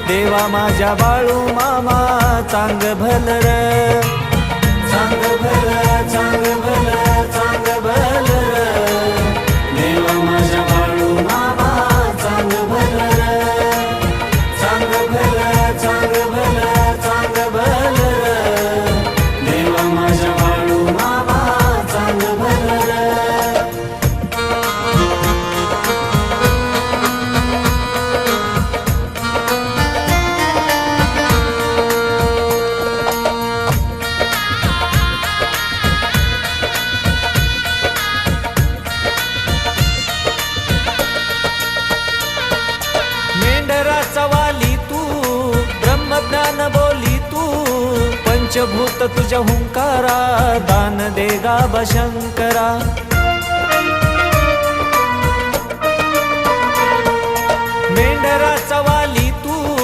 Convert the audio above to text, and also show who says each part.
Speaker 1: देवा माझ्या बाळू मामा चांग भलर, चांग भल, चांग भल, चांग भलर, देवा माझ्या बाळू मामा चांग भलर, चांग भल, चांग भल, चांग भलर, देवा माझ्या बाळू मामा चांग भलर. मेंढराचा वाली तू, ब्रह्मज्ञान बोली तू, पंचभूत तुझ्या हुंकारा दान दे गा शंकरा.